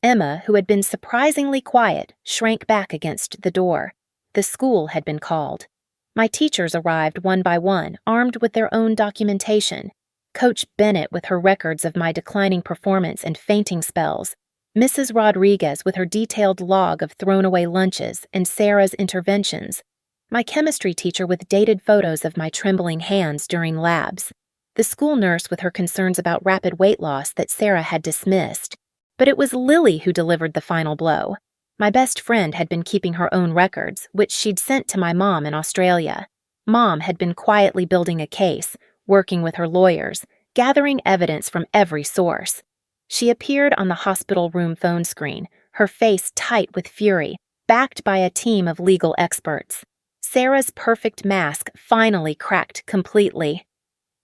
Emma, who had been surprisingly quiet, shrank back against the door. The school had been called. My teachers arrived one by one, armed with their own documentation. Coach Bennett with her records of my declining performance and fainting spells. Mrs. Rodriguez with her detailed log of thrown-away lunches and Sarah's interventions. My chemistry teacher with dated photos of my trembling hands during labs. The school nurse with her concerns about rapid weight loss that Sarah had dismissed. But it was Lily who delivered the final blow. My best friend had been keeping her own records, which she'd sent to my mom in Australia. Mom had been quietly building a case, working with her lawyers, gathering evidence from every source. She appeared on the hospital room phone screen, her face tight with fury, backed by a team of legal experts. Sarah's perfect mask finally cracked completely.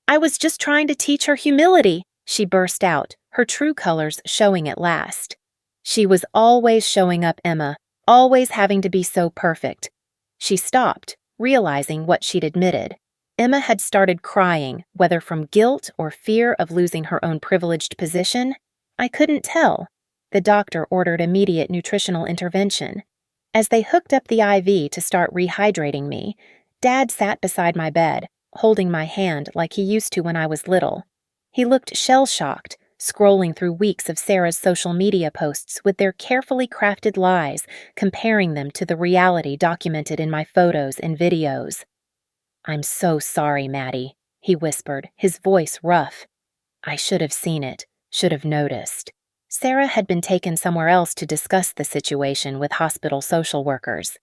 "I was just trying to teach her humility," she burst out, her true colors showing at last. She was always showing up, Emma, always having to be so perfect. She stopped, realizing what she'd admitted. Emma had started crying, whether from guilt or fear of losing her own privileged position. I couldn't tell. The doctor ordered immediate nutritional intervention. As they hooked up the IV to start rehydrating me, Dad sat beside my bed, holding my hand like he used to when I was little. He looked shell-shocked, scrolling through weeks of Sarah's social media posts with their carefully crafted lies, comparing them to the reality documented in my photos and videos. "I'm so sorry, Maddie," he whispered, his voice rough. "I should have seen it, should have noticed." Sarah had been taken somewhere else to discuss the situation with hospital social workers.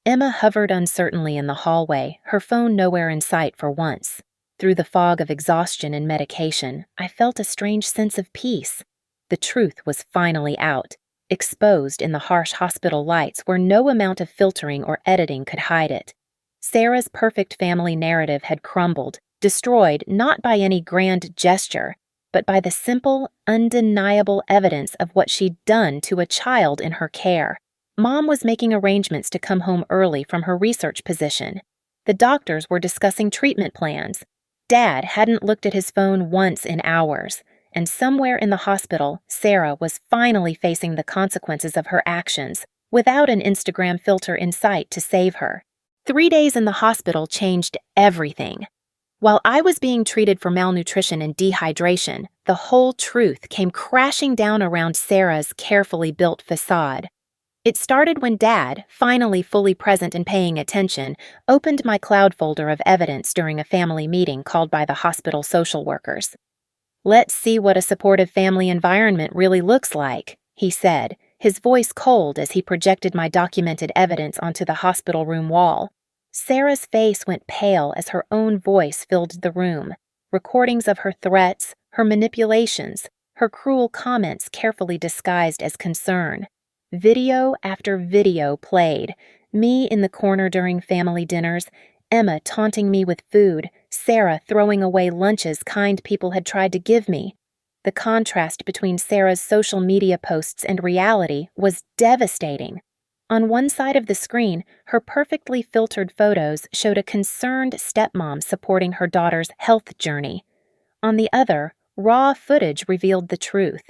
Emma hovered uncertainly in the hallway, her phone nowhere in sight for once. Through the fog of exhaustion and medication, I felt a strange sense of peace. The truth was finally out, exposed in the harsh hospital lights where no amount of filtering or editing could hide it. Sarah's perfect family narrative had crumbled, destroyed not by any grand gesture, but by the simple, undeniable evidence of what she'd done to a child in her care. Mom was making arrangements to come home early from her research position. The doctors were discussing treatment plans. Dad hadn't looked at his phone once in hours, and somewhere in the hospital, Sarah was finally facing the consequences of her actions, without an Instagram filter in sight to save her. 3 days in the hospital changed everything. While I was being treated for malnutrition and dehydration, the whole truth came crashing down around Sarah's carefully built facade. It started when Dad, finally fully present and paying attention, opened my cloud folder of evidence during a family meeting called by the hospital social workers. "Let's see what a supportive family environment really looks like," he said, his voice cold as he projected my documented evidence onto the hospital room wall. Sarah's face went pale as her own voice filled the room, recordings of her threats, her manipulations, her cruel comments carefully disguised as concern. Video after video played, me in the corner during family dinners, Emma taunting me with food, Sarah throwing away lunches kind people had tried to give me. The contrast between Sarah's social media posts and reality was devastating. On one side of the screen, her perfectly filtered photos showed a concerned stepmom supporting her daughter's health journey. On the other, raw footage revealed the truth.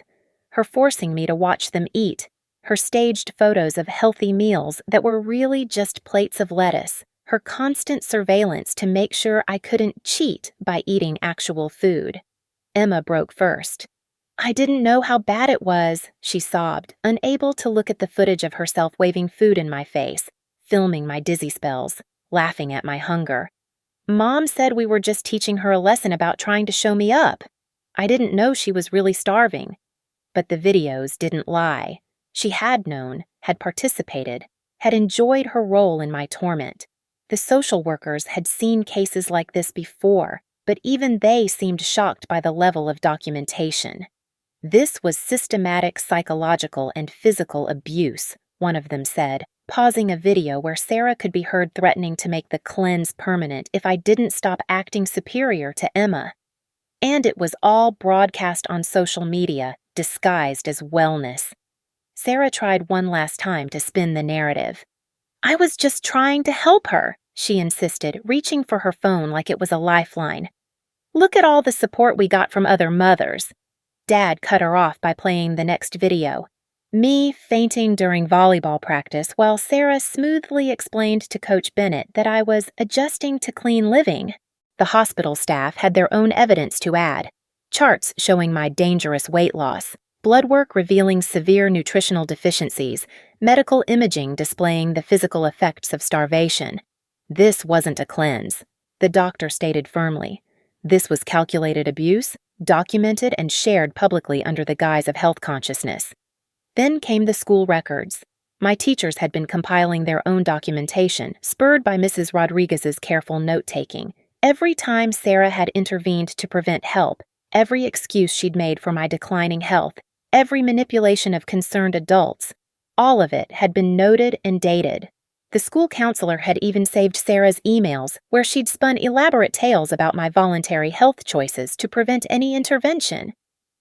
Her forcing me to watch them eat, her staged photos of healthy meals that were really just plates of lettuce, her constant surveillance to make sure I couldn't cheat by eating actual food. Emma broke first. "I didn't know how bad it was," she sobbed, unable to look at the footage of herself waving food in my face, filming my dizzy spells, laughing at my hunger. "Mom said we were just teaching her a lesson about trying to show me up. I didn't know she was really starving." But the videos didn't lie. She had known, had participated, had enjoyed her role in my torment. The social workers had seen cases like this before, but even they seemed shocked by the level of documentation. "This was systematic psychological and physical abuse," one of them said, pausing a video where Sarah could be heard threatening to make the cleanse permanent if I didn't stop acting superior to Emma. And it was all broadcast on social media, disguised as wellness. Sarah tried one last time to spin the narrative. "I was just trying to help her," she insisted, reaching for her phone like it was a lifeline. "Look at all the support we got from other mothers." Dad cut her off by playing the next video. Me fainting during volleyball practice while Sarah smoothly explained to Coach Bennett that I was adjusting to clean living. The hospital staff had their own evidence to add. Charts showing my dangerous weight loss, blood work revealing severe nutritional deficiencies, medical imaging displaying the physical effects of starvation. This wasn't a cleanse, the doctor stated firmly. This was calculated abuse, documented and shared publicly under the guise of health consciousness. Then came the school records. My teachers had been compiling their own documentation, spurred by Mrs. Rodriguez's careful note-taking. Every time Sarah had intervened to prevent help, every excuse she'd made for my declining health, every manipulation of concerned adults, all of it had been noted and dated. The school counselor had even saved Sarah's emails, where she'd spun elaborate tales about my voluntary health choices to prevent any intervention.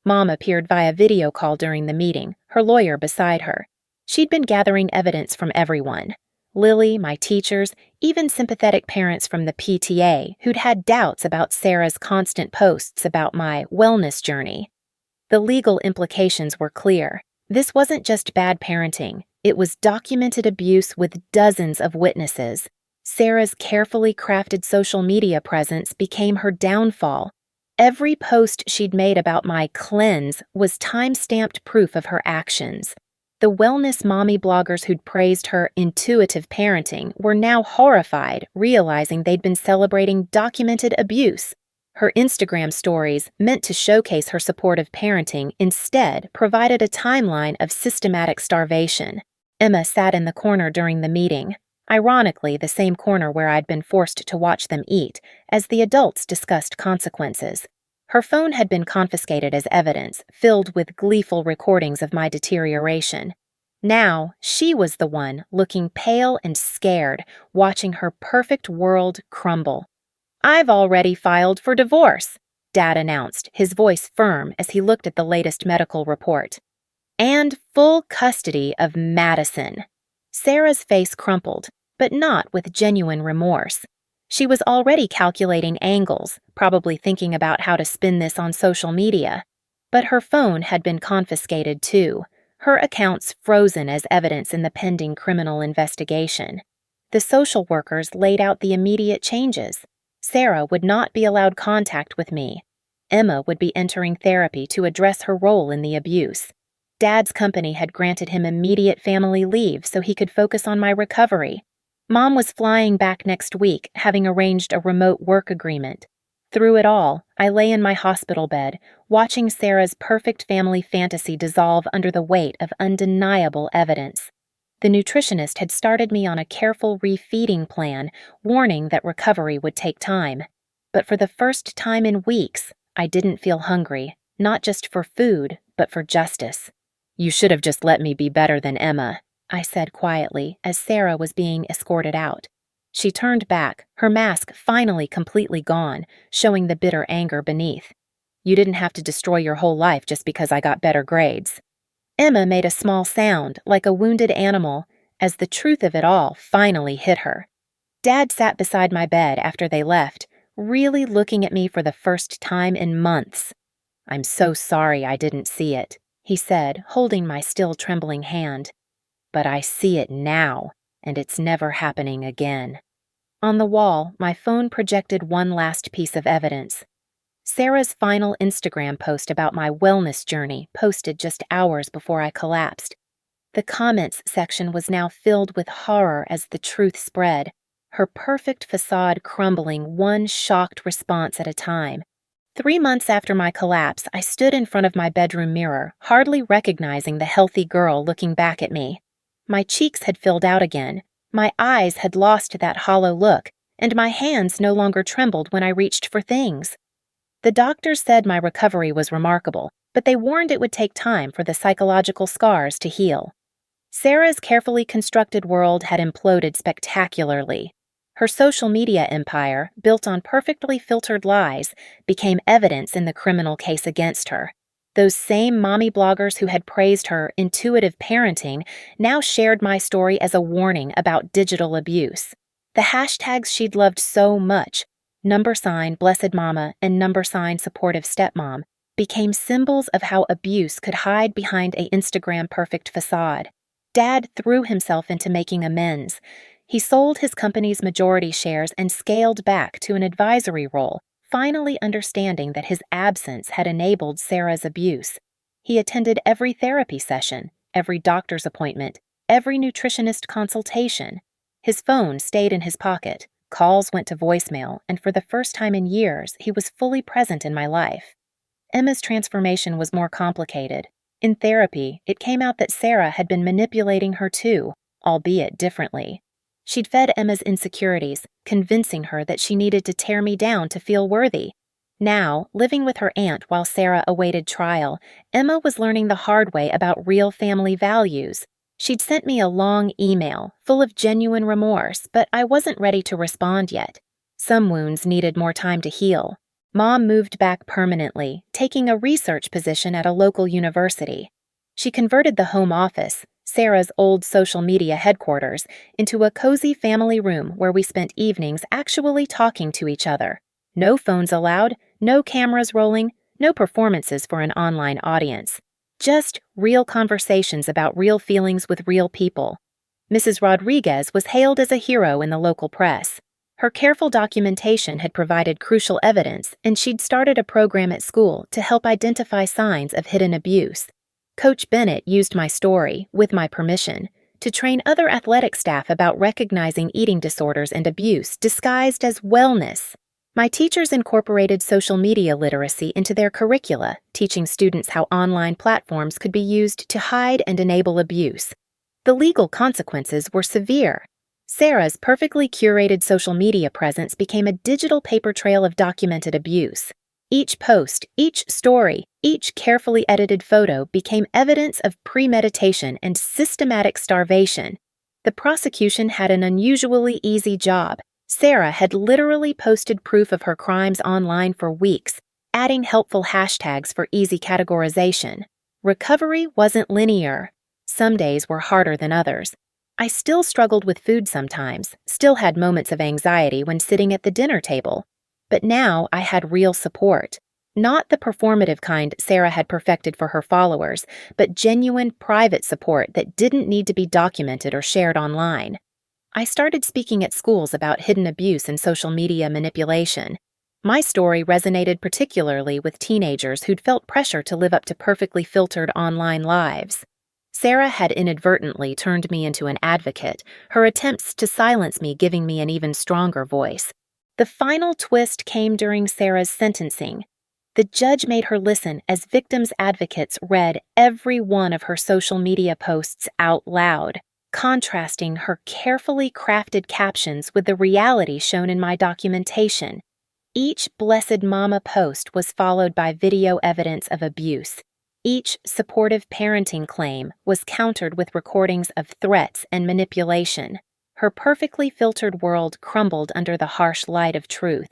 Mom appeared via video call during the meeting, her lawyer beside her. She'd been gathering evidence from everyone. Lily, my teachers, even sympathetic parents from the PTA who'd had doubts about Sarah's constant posts about my wellness journey. The legal implications were clear. This wasn't just bad parenting. It was documented abuse with dozens of witnesses. Sarah's carefully crafted social media presence became her downfall. Every post she'd made about my cleanse was time-stamped proof of her actions. The wellness mommy bloggers who'd praised her intuitive parenting were now horrified, realizing they'd been celebrating documented abuse. Her Instagram stories, meant to showcase her supportive parenting, instead provided a timeline of systematic starvation. Emma sat in the corner during the meeting, ironically the same corner where I'd been forced to watch them eat, as the adults discussed consequences. Her phone had been confiscated as evidence, filled with gleeful recordings of my deterioration. Now, she was the one, looking pale and scared, watching her perfect world crumble. "I've already filed for divorce," Dad announced, his voice firm as he looked at the latest medical report. "And full custody of Madison." Sarah's face crumpled, but not with genuine remorse. She was already calculating angles, probably thinking about how to spin this on social media. But her phone had been confiscated too, her accounts frozen as evidence in the pending criminal investigation. The social workers laid out the immediate changes. Sarah would not be allowed contact with me. Emma would be entering therapy to address her role in the abuse. Dad's company had granted him immediate family leave so he could focus on my recovery. Mom was flying back next week, having arranged a remote work agreement. Through it all, I lay in my hospital bed, watching Sarah's perfect family fantasy dissolve under the weight of undeniable evidence. The nutritionist had started me on a careful refeeding plan, warning that recovery would take time. But for the first time in weeks, I didn't feel hungry, not just for food, but for justice. "You should have just let me be better than Emma," I said quietly as Sarah was being escorted out. She turned back, her mask finally completely gone, showing the bitter anger beneath. "You didn't have to destroy your whole life just because I got better grades." Emma made a small sound, like a wounded animal, as the truth of it all finally hit her. Dad sat beside my bed after they left, really looking at me for the first time in months. "I'm so sorry I didn't see it," he said, holding my still trembling hand. "But I see it now, and it's never happening again." On the wall, my phone projected one last piece of evidence. Sarah's final Instagram post about my wellness journey, posted just hours before I collapsed. The comments section was now filled with horror as the truth spread, her perfect facade crumbling one shocked response at a time. 3 months after my collapse, I stood in front of my bedroom mirror, hardly recognizing the healthy girl looking back at me. My cheeks had filled out again, my eyes had lost that hollow look, and my hands no longer trembled when I reached for things. The doctors said my recovery was remarkable, but they warned it would take time for the psychological scars to heal. Sarah's carefully constructed world had imploded spectacularly. Her social media empire, built on perfectly filtered lies, became evidence in the criminal case against her. Those same mommy bloggers who had praised her intuitive parenting now shared my story as a warning about digital abuse. The hashtags she'd loved so much, #Blessed Mama and #Supportive Stepmom, became symbols of how abuse could hide behind a Instagram perfect facade. Dad threw himself into making amends. He sold his company's majority shares and scaled back to an advisory role, finally understanding that his absence had enabled Sarah's abuse. He attended every therapy session, every doctor's appointment, every nutritionist consultation. His phone stayed in his pocket, calls went to voicemail, and for the first time in years, he was fully present in my life. Emma's transformation was more complicated. In therapy, it came out that Sarah had been manipulating her too, albeit differently. She'd fed Emma's insecurities, convincing her that she needed to tear me down to feel worthy. Now, living with her aunt while Sarah awaited trial, Emma was learning the hard way about real family values. She'd sent me a long email, full of genuine remorse, but I wasn't ready to respond yet. Some wounds needed more time to heal. Mom moved back permanently, taking a research position at a local university. She converted the home office, Sarah's old social media headquarters, into a cozy family room where we spent evenings actually talking to each other. No phones allowed, no cameras rolling, no performances for an online audience. Just real conversations about real feelings with real people. Mrs. Rodriguez was hailed as a hero in the local press. Her careful documentation had provided crucial evidence, and she'd started a program at school to help identify signs of hidden abuse. Coach Bennett used my story, with my permission, to train other athletic staff about recognizing eating disorders and abuse disguised as wellness. My teachers incorporated social media literacy into their curricula, teaching students how online platforms could be used to hide and enable abuse. The legal consequences were severe. Sarah's perfectly curated social media presence became a digital paper trail of documented abuse. Each post, each story, each carefully edited photo became evidence of premeditation and systematic starvation. The prosecution had an unusually easy job. Sarah had literally posted proof of her crimes online for weeks, adding helpful hashtags for easy categorization. Recovery wasn't linear. Some days were harder than others. I still struggled with food sometimes, still had moments of anxiety when sitting at the dinner table. But now I had real support. Not the performative kind Sarah had perfected for her followers, but genuine private support that didn't need to be documented or shared online. I started speaking at schools about hidden abuse and social media manipulation. My story resonated particularly with teenagers who'd felt pressure to live up to perfectly filtered online lives. Sarah had inadvertently turned me into an advocate, her attempts to silence me giving me an even stronger voice. The final twist came during Sarah's sentencing. The judge made her listen as victims' advocates read every one of her social media posts out loud, contrasting her carefully crafted captions with the reality shown in my documentation. Each blessed mama post was followed by video evidence of abuse. Each supportive parenting claim was countered with recordings of threats and manipulation. Her perfectly filtered world crumbled under the harsh light of truth.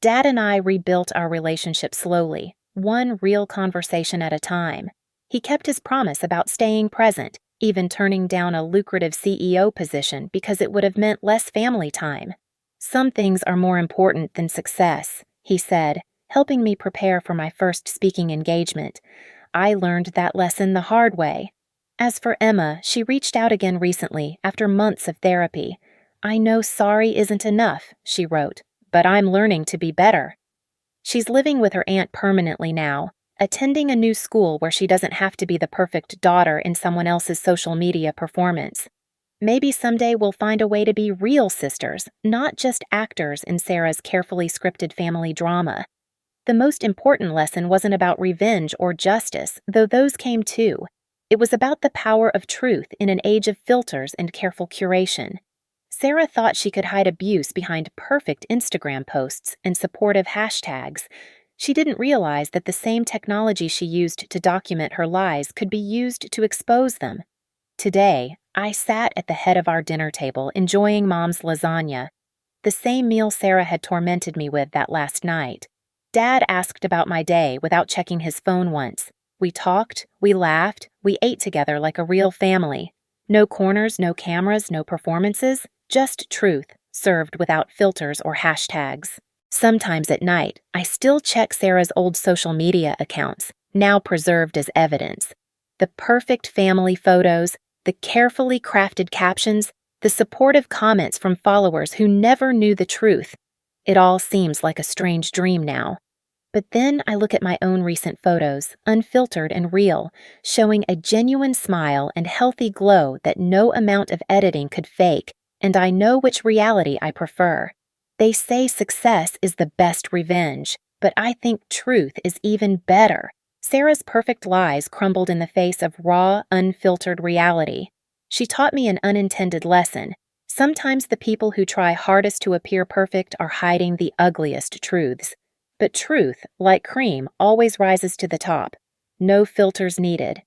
Dad and I rebuilt our relationship slowly, one real conversation at a time. He kept his promise about staying present, even turning down a lucrative CEO position because it would have meant less family time. "Some things are more important than success," he said, helping me prepare for my first speaking engagement. I learned that lesson the hard way. As for Emma, she reached out again recently after months of therapy. "I know sorry isn't enough," she wrote, "but I'm learning to be better." She's living with her aunt permanently now, attending a new school where she doesn't have to be the perfect daughter in someone else's social media performance. Maybe someday we'll find a way to be real sisters, not just actors in Sarah's carefully scripted family drama. The most important lesson wasn't about revenge or justice, though those came too. It was about the power of truth in an age of filters and careful curation. Sarah thought she could hide abuse behind perfect Instagram posts and supportive hashtags. She didn't realize that the same technology she used to document her lies could be used to expose them. Today, I sat at the head of our dinner table enjoying Mom's lasagna, the same meal Sarah had tormented me with that last night. Dad asked about my day without checking his phone once. We talked, we laughed, we ate together like a real family. No corners, no cameras, no performances, just truth, served without filters or hashtags. Sometimes at night, I still check Sarah's old social media accounts, now preserved as evidence. The perfect family photos, the carefully crafted captions, the supportive comments from followers who never knew the truth. It all seems like a strange dream now. But then I look at my own recent photos, unfiltered and real, showing a genuine smile and healthy glow that no amount of editing could fake, and I know which reality I prefer. They say success is the best revenge, but I think truth is even better. Sarah's perfect lies crumbled in the face of raw, unfiltered reality. She taught me an unintended lesson. Sometimes the people who try hardest to appear perfect are hiding the ugliest truths. But truth, like cream, always rises to the top. No filters needed.